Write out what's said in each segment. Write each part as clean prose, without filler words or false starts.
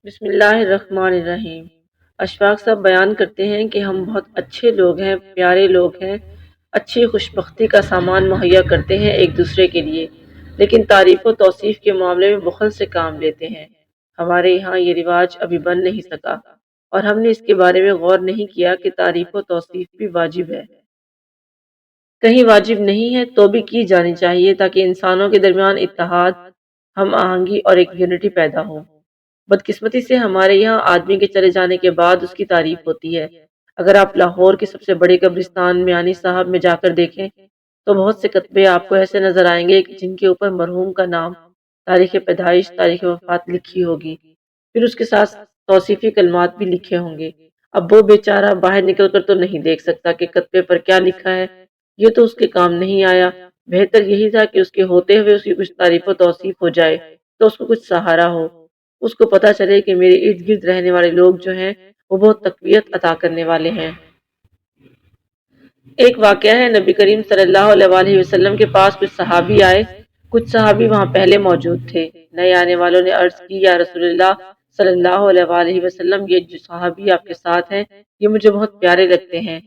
بسم اللہ الرحمن الرحیم۔ اشفاق صاحب بیان کرتے ہیں کہ ہم بہت اچھے لوگ ہیں، پیارے لوگ ہیں، اچھی خوشبختی کا سامان مہیا کرتے ہیں ایک دوسرے کے لیے، لیکن تعریف و توصیف کے معاملے میں بخل سے کام لیتے ہیں۔ ہمارے یہاں یہ رواج ابھی بن نہیں سکا اور ہم نے اس کے بارے میں غور نہیں کیا کہ تعریف و توصیف بھی واجب ہے۔ کہیں واجب نہیں ہے تو بھی کی جانی چاہیے تاکہ انسانوں کے درمیان اتحاد، ہم آہنگی اور ایک یونٹی پیدا ہو۔ بدقسمتی سے ہمارے یہاں آدمی کے چلے جانے کے بعد اس کی تعریف ہوتی ہے۔ اگر آپ لاہور کے سب سے بڑے قبرستان میانی صاحب میں جا کر دیکھیں تو بہت سے کتبے آپ کو ایسے نظر آئیں گے جن کے اوپر مرحوم کا نام، تاریخ پیدائش، تاریخ وفات لکھی ہوگی، پھر اس کے ساتھ توصیفی کلمات بھی لکھے ہوں گے۔ اب وہ بیچارہ باہر نکل کر تو نہیں دیکھ سکتا کہ کتبے پر کیا لکھا ہے، یہ تو اس کے کام نہیں آیا۔ بہتر یہی تھا کہ اس کے ہوتے ہوئے اس کی کچھ تعریف و توصیف ہو جائے تو اس کو کچھ سہارا ہو، اس کو پتا چلے کہ میرے ارد گرد رہنے والے لوگ جو ہیں وہ بہت تقویت عطا کرنے والے ہیں۔ ایک واقعہ ہے، نبی کریم صلی اللہ علیہ وآلہ وسلم کے پاس کچھ صحابی آئے۔ کچھ صحابی وہاں پہلے موجود تھے۔ نئے آنے والوں نے عرض کی، یا رسول اللہ صلی اللہ علیہ وآلہ وسلم، یہ جو صحابی آپ کے ساتھ ہیں یہ مجھے بہت پیارے لگتے ہیں۔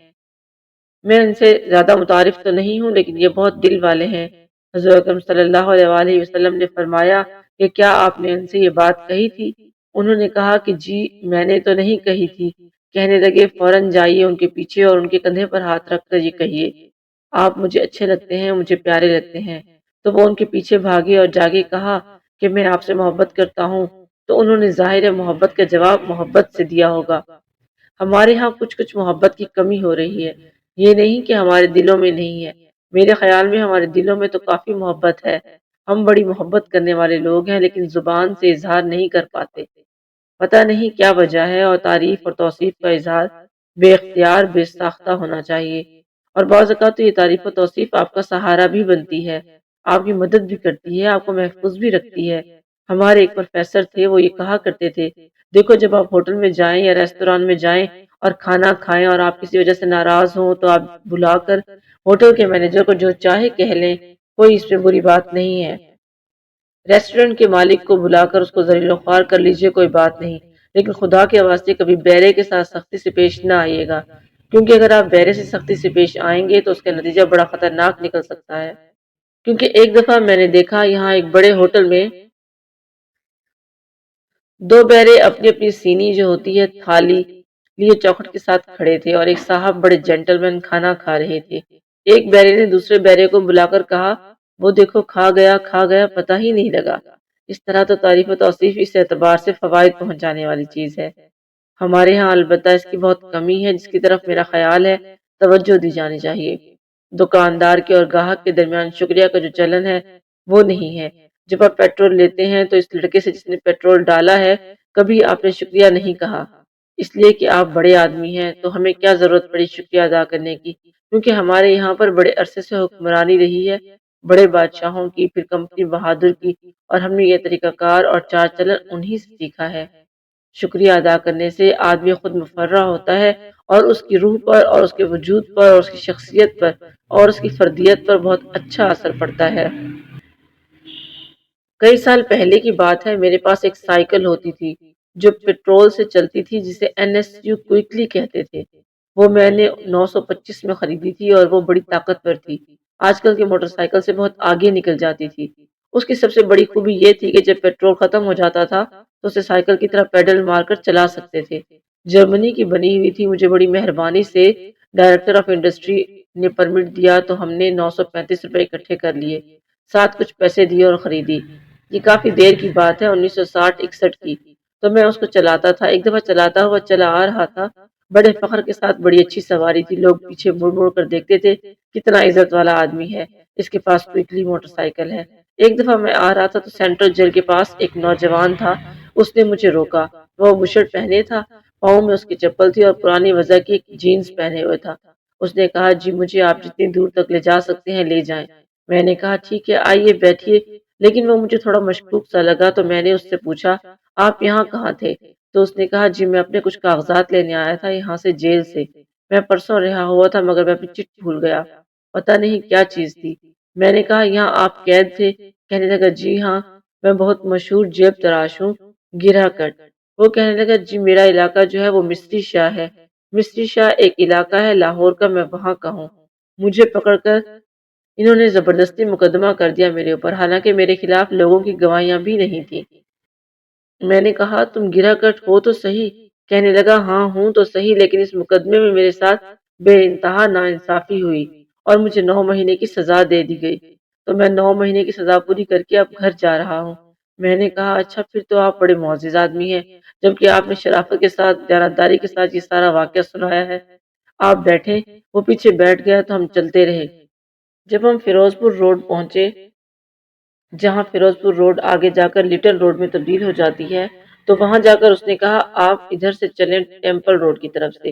میں ان سے زیادہ متعارف تو نہیں ہوں لیکن یہ بہت دل والے ہیں۔ حضور اکرم صلی اللہ علیہ وآلہ وسلم نے فرمایا کہ کیا آپ نے ان سے یہ بات کہی تھی؟ انہوں نے کہا کہ جی میں نے تو نہیں کہی تھی۔ کہنے لگے فوراً جائیے ان کے پیچھے اور ان کے کندھے پر ہاتھ رکھ کر یہ کہیے، آپ مجھے اچھے لگتے ہیں، مجھے پیارے لگتے ہیں۔ تو وہ ان کے پیچھے بھاگے اور جا کے کہا کہ میں آپ سے محبت کرتا ہوں۔ تو انہوں نے ظاہر محبت کا جواب محبت سے دیا ہوگا۔ ہمارے ہاں کچھ محبت کی کمی ہو رہی ہے، یہ نہیں کہ ہمارے دلوں میں نہیں ہے، میرے خیال میں ہمارے دلوں میں تو کافی محبت ہے۔ ہم بڑی محبت کرنے والے لوگ ہیں لیکن زبان سے اظہار نہیں کر پاتے، پتہ نہیں کیا وجہ ہے، اور تعریف اور توصیف کا اظہار بے اختیار، بے ساختہ ہونا چاہیے۔ اور بعض اوقات تو یہ تعریف و توصیف آپ کا سہارا بھی بنتی ہے، آپ کی مدد بھی کرتی ہے، آپ کو محفوظ بھی رکھتی ہے۔ ہمارے ایک پروفیسر تھے، وہ یہ کہا کرتے تھے، دیکھو جب آپ ہوٹل میں جائیں یا ریستوران میں جائیں اور کھانا کھائیں اور آپ کسی وجہ سے ناراض ہوں تو آپ بلا کر ہوٹل کے مینیجر کو جو چاہے کہہ لیں، کوئی اس میں بری بات نہیں ہے۔ ریسٹورنٹ کے مالک کو بلا کر اس کو ذلیل و خوار کر لیجئے، کوئی بات نہیں، لیکن خدا کے واسطے کبھی بیرے کے ساتھ سختی سے پیش نہ آئیے گا، کیونکہ اگر آپ بیرے سے سختی سے پیش آئیں گے تو اس کا نتیجہ بڑا خطرناک نکل سکتا ہے۔ کیونکہ ایک دفعہ میں نے دیکھا یہاں ایک بڑے ہوٹل میں دو بیرے اپنی اپنی سینی جو ہوتی ہے تھالی لیے چوکھٹ کے ساتھ کھڑے تھے اور ایک صاحب بڑے جینٹل مین کھانا کھا رہے تھے۔ ایک بیرے نے دوسرے بیرے کو بلا کر کہا، وہ دیکھو کھا گیا پتہ ہی نہیں لگا۔ اس طرح تو تعریف و توصیف اس اعتبار سے فوائد پہنچانے والی چیز ہے۔ ہمارے ہاں البتہ اس کی بہت کمی ہے، جس کی طرف میرا خیال ہے توجہ دی جانی چاہیے۔ دکاندار کے اور گاہک کے درمیان شکریہ کا جو چلن ہے وہ نہیں ہے۔ جب آپ پیٹرول لیتے ہیں تو اس لڑکے سے جس نے پیٹرول ڈالا ہے کبھی آپ نے شکریہ نہیں کہا، اس لیے کہ آپ بڑے آدمی ہیں تو ہمیں کیا ضرورت پڑی شکریہ ادا کرنے کی، کیونکہ ہمارے یہاں پر بڑے عرصے سے حکمرانی رہی ہے، بڑے بادشاہوں کی، پھر کمپنی بہادر کی، اور ہم نے یہ طریقہ کار اور چال چلن انہی سے سیکھا ہے۔ شکریہ ادا کرنے سے آدمی خود مفرح ہوتا ہے اور اس کی روح پر اور اس کے وجود پر اور اس کی شخصیت پر اور اس کی فردیت پر بہت اچھا اثر پڑتا ہے۔ کئی سال پہلے کی بات ہے، میرے پاس ایک سائیکل ہوتی تھی جو پیٹرول سے چلتی تھی، جسے NSU کوئکلی کہتے تھے۔ وہ میں نے 925 میں خریدی تھی اور وہ بڑی طاقتور تھی، آج کل کی موٹر سائیکل سے بہت آگے نکل جاتی تھی۔ اس کی سب سے بڑی خوبی یہ تھی کہ جب پیٹرول ختم ہو جاتا تھا تو اسے سائیکل کی طرح پیڈل مار کر چلا سکتے تھے۔ جرمنی کی بنی ہوئی تھی، مجھے بڑی مہربانی سے ڈائریکٹر آف انڈسٹری نے پرمٹ دیا تو ہم نے 935 روپے اکٹھے کر لیے، ساتھ کچھ پیسے دیے اور خریدی۔ یہ کافی دیر کی بات ہے، 1960-61 کی۔ تو میں اس کو چلاتا تھا، ایک دفعہ چلاتا ہوا چلا آ رہا تھا، بڑے فخر کے ساتھ، بڑی اچھی سواری تھی، لوگ پیچھے مڑ مڑ کر دیکھتے تھے کتنا عزت والا آدمی ہے، اس کے پاس کوئکلی موٹر سائیکل ہے۔ ایک دفعہ میں آ رہا تھا تو سینٹرل جیل کے پاس ایک نوجوان تھا، اس نے مجھے روکا، وہ بشرٹ پہنے تھا، پاؤں میں اس کی چپل تھی اور پرانی وضع کی ایک جینز پہنے ہوئے تھا۔ اس نے کہا، جی مجھے آپ جتنی دور تک لے جا سکتے ہیں لے جائیں۔ میں نے کہا ٹھیک ہے آئیے بیٹھیے، لیکن وہ مجھے تھوڑا مشکوک سا لگا تو میں نے اس سے پوچھا، آپ یہاں کہاں تھے؟ تو اس نے کہا، جی میں اپنے کچھ کاغذات لینے آیا تھا یہاں سے جیل سے، میں پرسوں رہا ہوا تھا مگر میں اپنی چٹ بھول گیا، پتہ نہیں کیا چیز تھی۔ میں نے کہا یہاں آپ قید تھے؟ کہنے لگا جی ہاں، میں بہت مشہور جیب تراش ہوں، گرا کٹ۔ وہ کہنے لگا جی میرا علاقہ جو ہے وہ مصری شاہ ہے، مصری شاہ ایک علاقہ ہے لاہور کا، میں وہاں کا ہوں۔ مجھے پکڑ کر انہوں نے زبردستی مقدمہ کر دیا میرے اوپر، حالانکہ میرے خلاف لوگوں کی گواہیاں بھی نہیں تھیں۔ میں نے کہا تم گرا کٹ ہو تو صحیح؟ کہنے لگا ہاں ہوں تو صحیح، لیکن اس مقدمے میں میرے ساتھ بے انتہا ناانصافی ہوئی اور مجھے 9 مہینے کی سزا دے دی گئی، تو میں 9 مہینے کی سزا پوری کر کے اب گھر جا رہا ہوں۔ میں نے کہا اچھا پھر تو آپ بڑے معزز آدمی ہیں، جبکہ آپ نے شرافت کے ساتھ دیانتداری کے ساتھ یہ سارا واقعہ سنایا ہے۔ آپ بیٹھیں۔ وہ پیچھے بیٹھ گیا تو ہم چلتے رہے۔ جب ہم فیروز پور روڈ پہنچے، جہاں فیروز پور روڈ آگے جا کر لٹل روڈ میں تبدیل ہو جاتی ہے، تو وہاں جا کر اس نے کہا آپ ادھر سے چلیں ٹیمپل روڈ کی طرف سے۔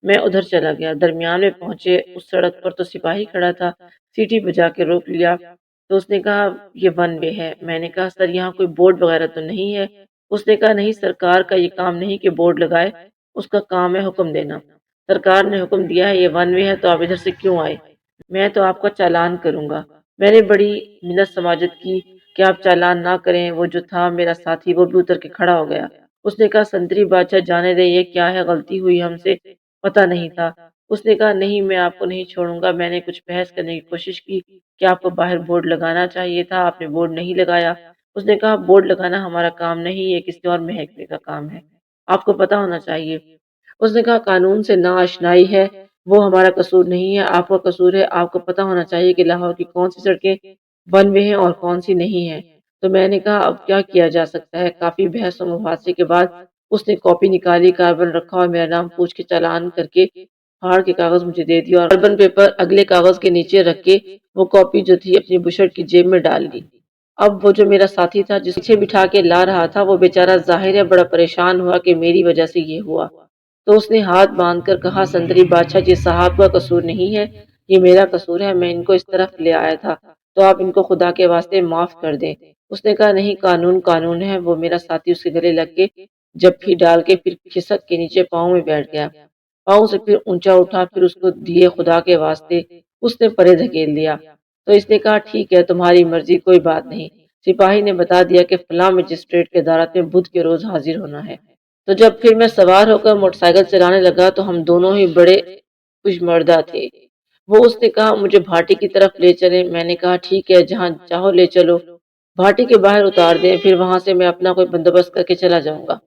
میں ادھر چلا گیا۔ درمیان میں پہنچے، اس سڑک پر تو سپاہی کھڑا تھا، سیٹی بجا کے روک لیا۔ تو اس نے کہا یہ ون وے ہے۔ میں نے کہا سر یہاں کوئی بورڈ وغیرہ تو نہیں ہے؟ اس نے کہا نہیں، سرکار کا یہ کام نہیں کہ بورڈ لگائے، اس کا کام ہے حکم دینا۔ سرکار نے حکم دیا ہے یہ ون وے ہے تو آپ ادھر سے کیوں آئے؟ میں تو آپ کا چالان کروں گا۔ میں نے بڑی منت سماجت کی کہ آپ چالان نہ کریں۔ وہ جو تھا میرا ساتھی وہ بھی اتر کے کھڑا ہو گیا۔ اس نے کہا سنتری بادشاہ جانے دے، یہ کیا ہے، غلطی ہوئی ہم سے، پتہ نہیں تھا۔ اس نے کہا نہیں میں آپ کو نہیں چھوڑوں گا۔ میں نے کچھ بحث کرنے کی کوشش کی کہ آپ کو باہر بورڈ لگانا چاہیے تھا، آپ نے بورڈ نہیں لگایا۔ اس نے کہا بورڈ لگانا ہمارا کام نہیں، یہ کسی اور محکمے کا کام ہے، آپ کو پتہ ہونا چاہیے۔ اس نے کہا قانون سے نا آشنائی ہے، وہ ہمارا قصور نہیں ہے، آپ کا قصور ہے۔ آپ کو پتہ ہونا چاہیے کہ لاہور کی کون سی سڑکیں ون وے ہیں اور کون سی نہیں ہیں۔ تو میں نے کہا اب کیا کیا جا سکتا ہے؟ کافی بحث و مباحثے کے بعد اس نے کاپی نکالی، کاربن رکھا اور میرا نام پوچھ کے چالان کر کے پھاڑ کے کاغذ مجھے دے دیا اور کاربن پیپر اگلے کاغذ کے نیچے رکھ کے وہ کاپی جو تھی اپنی بشرٹ کی جیب میں ڈال لی۔ اب وہ جو میرا ساتھی تھا جس پیچھے بٹھا کے لا رہا تھا، وہ بیچارہ ظاہر ہے بڑا پریشان ہوا کہ میری وجہ سے یہ ہوا۔ تو اس نے ہاتھ باندھ کر کہا سنتری بادشاہ جی صاحب کا قصور نہیں ہے، یہ میرا قصور ہے، میں ان کو اس طرف لے آیا تھا، تو آپ ان کو خدا کے واسطے معاف کر دیں۔ اس نے کہا نہیں قانون قانون ہے۔ وہ میرا ساتھی اس کے گلے لگ کے جپھی ڈال کے پھر کھسک کے نیچے پاؤں میں بیٹھ گیا، پاؤں سے پھر اونچا اٹھا، پھر اس کو دیے خدا کے واسطے، اس نے پرے دھکیل دیا۔ تو اس نے کہا ٹھیک ہے تمہاری مرضی، کوئی بات نہیں۔ سپاہی نے بتا دیا کہ فلاں مجسٹریٹ کے عدالت میں بدھ کے روز حاضر ہونا ہے۔ تو جب پھر میں سوار ہو کر موٹر سائیکل چلانے لگا تو ہم دونوں ہی بڑے خوش مردہ تھے۔ وہ اس نے کہا مجھے بھاٹی کی طرف لے چلیں۔ میں نے کہا ٹھیک ہے جہاں چاہو لے چلو، بھاٹی کے باہر اتار دیں، پھر وہاں سے میں اپنا کوئی بندوبست کر کے چلا جاؤں گا۔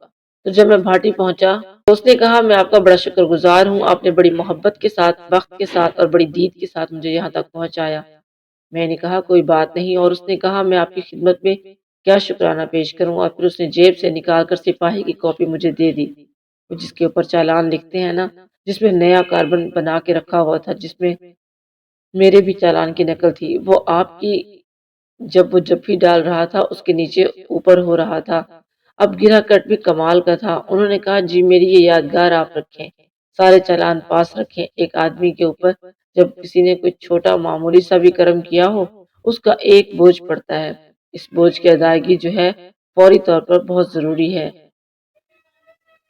تو جب میں بھاٹی پہنچا تو اس نے کہا میں آپ کا بڑا شکر گزار ہوں، آپ نے بڑی محبت کے ساتھ، وقت کے ساتھ اور بڑی دید کے ساتھ مجھے یہاں تک پہنچایا۔ میں نے کہا کوئی بات نہیں، اور اس نے کہا میں آپ کی خدمت میں کیا شکرانہ پیش کروں، اور پھر اس نے جیب سے نکال کر سپاہی کی کاپی مجھے دے دی، جس کے اوپر چالان لکھتے ہیں نا، جس میں نیا کاربن بنا کے رکھا ہوا تھا، جس میں میرے بھی چالان کی نقل تھی۔ وہ آپ کی جب وہ جپھی ڈال رہا تھا اس کے نیچے اوپر ہو رہا تھا۔ اب گرا کٹ بھی کمال کا تھا۔ انہوں نے کہا جی میری یہ یادگار آپ رکھیں، سارے چالان پاس رکھیں۔ ایک آدمی کے اوپر جب کسی نے کوئی چھوٹا معمولی سا بھی کرم کیا ہو، اس کا ایک بوجھ پڑتا ہے، اس بوجھ کی ادائیگی جو ہے فوری طور پر بہت ضروری ہے۔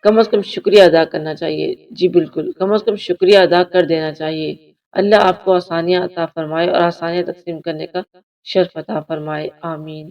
کم از کم شکریہ ادا کرنا چاہیے۔ جی بالکل، کم از کم شکریہ ادا کر دینا چاہیے۔ اللہ آپ کو آسانیاں عطا فرمائے اور آسانیاں تقسیم کرنے کا شرف عطا فرمائے، آمین۔